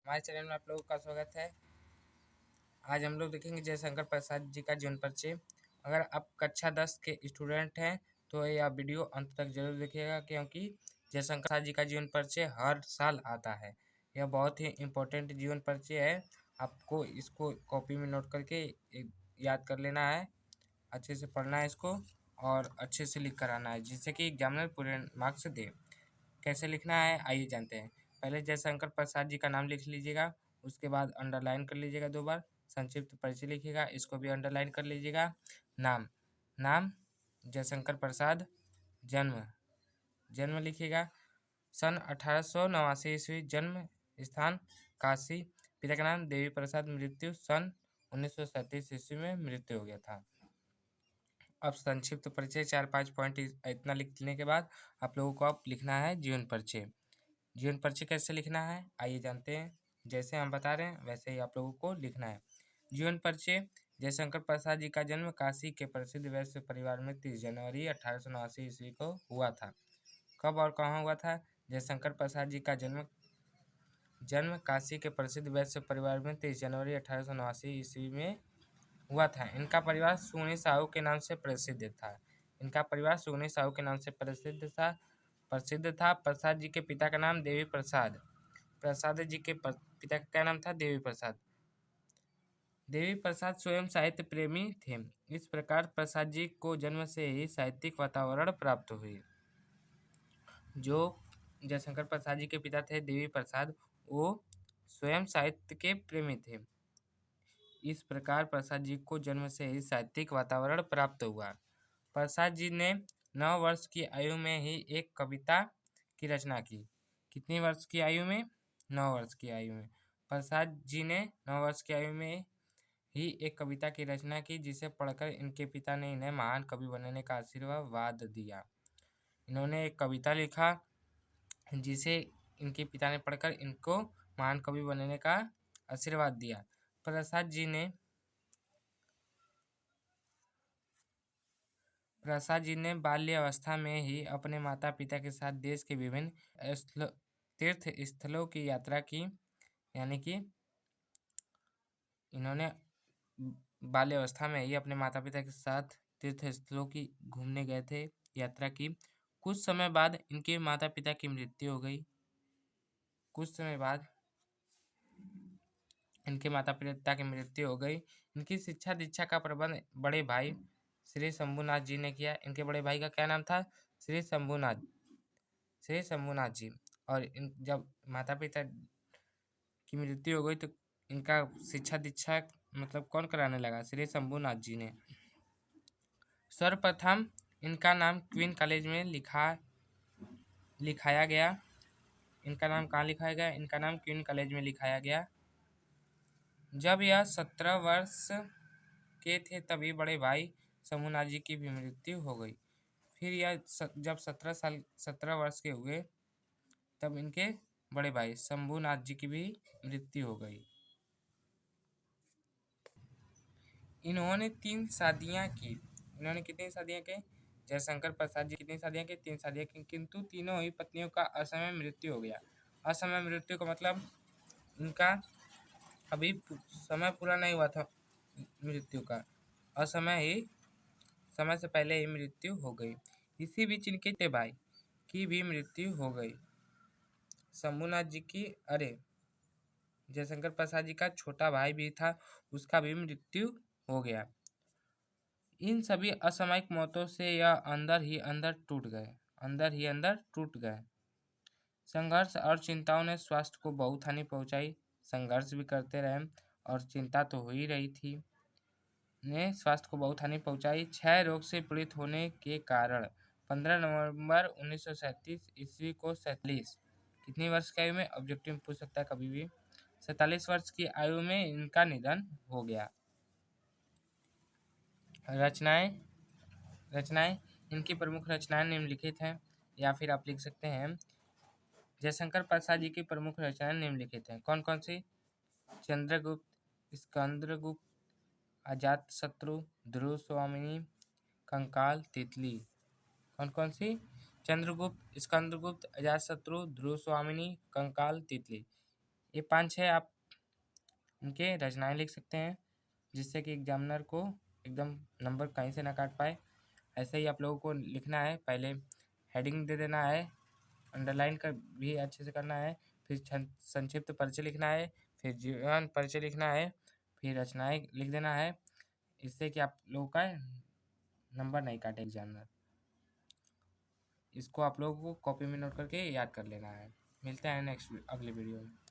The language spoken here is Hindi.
हमारे चैनल में आप लोगों का स्वागत है। आज हम लोग देखेंगे जयशंकर प्रसाद जी का जीवन परिचय। अगर आप कक्षा 10 के स्टूडेंट हैं तो यह वीडियो अंत तक जरूर देखिएगा, क्योंकि जयशंकर प्रसाद जी का जीवन परिचय हर साल आता है। यह बहुत ही इम्पोर्टेंट जीवन परिचय है। आपको इसको कॉपी में नोट करके याद कर लेना है, अच्छे से पढ़ना है इसको और अच्छे से लिख कर आना है, जिससे कि एग्जामिनर पूरे मार्क्स दे। कैसे लिखना है आइए जानते हैं। पहले जयशंकर प्रसाद जी का नाम लिख लीजिएगा, उसके बाद अंडरलाइन कर लीजिएगा 2 बार। संक्षिप्त परिचय लिखिएगा, इसको भी अंडरलाइन कर लीजिएगा। नाम नाम जयशंकर प्रसाद। जन्म जन्म लिखिएगा सन 1889 ईस्वी। जन्म स्थान काशी। पिता का नाम देवी प्रसाद। मृत्यु सन 1937 ईस्वी में मृत्यु हो गया था। अब संक्षिप्त परिचय 4-5 पॉइंट इतना लिखने के बाद आप लोगों को अब लिखना है जीवन परिचय। जीवन परिचय कैसे लिखना है आइए जानते हैं। जैसे हम बता रहे हैं वैसे ही आप लोगों को लिखना है। जीवन परिचय। जयशंकर प्रसाद जी का जन्म काशी के प्रसिद्ध वैश्य परिवार में 30 जनवरी 1889 ईस्वी को हुआ था। कब और कहाँ हुआ था? जयशंकर प्रसाद जी का जन्म काशी के प्रसिद्ध वैश्य परिवार में 30 जनवरी 1889 ईस्वी में हुआ था। इनका परिवार सुगनी साहू के नाम से प्रसिद्ध था। इनका परिवार सुगनी साहू के नाम से प्रसिद्ध था। प्रसाद जी के पिता का नाम देवी प्रसाद। प्रसाद जी के पिता का क्या नाम था? देवी प्रसाद। देवी प्रसाद स्वयं साहित्य प्रेमी थे। इस प्रकार प्रसाद जी को जन्म से ही साहित्यिक वातावरण प्राप्त हुई। जो जयशंकर प्रसाद जी के पिता थे देवी प्रसाद, वो स्वयं साहित्य के प्रेमी थे। इस प्रकार प्रसाद जी को जन्म से ही साहित्यिक वातावरण प्राप्त हुआ। प्रसाद जी ने 9 वर्ष की आयु में ही एक कविता की रचना की। कितनी वर्ष की आयु में? 9 वर्ष की आयु में प्रसाद जी ने 9 वर्ष की आयु में ही एक कविता की रचना की, जिसे पढ़कर इनके पिता ने इन्हें महान कवि बनने का आशीर्वाद दिया। इन्होंने एक कविता लिखा जिसे इनके पिता ने पढ़कर इनको महान कवि बनने का आशीर्वाद दिया। प्रसाद जी ने बाल्यावस्था में ही अपने माता पिता के साथ देश के विभिन्न तीर्थ स्थलों की यात्रा की। यानी कि इन्होंने बाल्यावस्था में ही अपने माता पिता के साथ तीर्थ स्थलों की घूमने गए थे, यात्रा की। कुछ समय बाद इनके माता पिता की मृत्यु हो गई। कुछ समय बाद इनके माता पिता की मृत्यु हो गई। इनकी शिक्षा दीक्षा का प्रबंध बड़े भाई श्री शंभुनाथ जी ने किया। इनके बड़े भाई का क्या नाम था? श्री शंभुनाथ जी। और जब माता पिता की मृत्यु हो गई तो इनका शिक्षा दीक्षा मतलब कौन कराने लगा? श्री शंभुनाथ जी ने। सर्वप्रथम इनका नाम क्वीन कॉलेज में लिखाया गया। इनका नाम कहाँ लिखाया गया? इनका नाम क्वीन कॉलेज में लिखाया गया। जब यह 17 वर्ष के थे तभी बड़े भाई शंभुनाथ जी की भी मृत्यु हो गई। फिर यह जब 17 वर्ष के हुए तब इनके बड़े भाई शंभुनाथ जी की भी मृत्यु हो गई। इन्होंने 3 शादियां की। इन्होंने कितनी शादियां की? जयशंकर प्रसाद जी कितनी शादियां की? 3 शादियां की, किंतु तीनों ही पत्नियों का असमय मृत्यु हो गया। असमय मृत्यु का मतलब इनका अभी समय पूरा नहीं हुआ था मृत्यु का, समय से पहले ही मृत्यु हो गई। इसी बीच इनके भाई की भी मृत्यु हो गई। शंभुनाथ जी की जयशंकर प्रसाद जी का छोटा भाई भी था, उसका भी मृत्यु हो गया। इन सभी असामयिक मौतों से यह अंदर ही अंदर टूट गए। संघर्ष और चिंताओं ने स्वास्थ्य को बहुत हानि पहुंचाई। संघर्ष भी करते रहे और चिंता तो हो ही रही थी, ने स्वास्थ्य को बहुत हानि पहुंचाई। क्षय रोग से पीड़ित होने के कारण 15 नवंबर 1937 ईस्वी को 47 कितनी वर्ष की आयु में? ऑब्जेक्टिव पूछ सकता है कभी भी। 47 वर्ष की आयु में इनका निधन हो गया। रचनाएं इनकी प्रमुख रचनाएं निम्नलिखित हैं, या फिर आप लिख सकते हैं जयशंकर प्रसाद जी की प्रमुख रचनाएं निम्नलिखित हैं। कौन कौन सी? चंद्रगुप्त, स्कंदगुप्त, अजातशत्रु, ध्रुव स्वामिनी, कंकाल, तितली। कौन कौन सी? चंद्रगुप्त, स्कंदगुप्त, अजातशत्रु, ध्रुव स्वामिनी, कंकाल, तितली। ये 5-6 आप उनके रचनाएं लिख सकते हैं, जिससे कि एग्जामिनर को एकदम नंबर कहीं से ना काट पाए। ऐसे ही आप लोगों को लिखना है, पहले हेडिंग दे देना है, अंडरलाइन कर भी अच्छे से करना है, फिर संक्षिप्त परिचय लिखना है, फिर जीवन परिचय लिखना है, फिर रचनाएं लिख देना है, इससे कि आप लोगों का नंबर नहीं काटे एग्जामिनर। इसको आप लोगों को कॉपी में नोट करके याद कर लेना है। मिलते हैं नेक्स्ट अगले वीडियो में।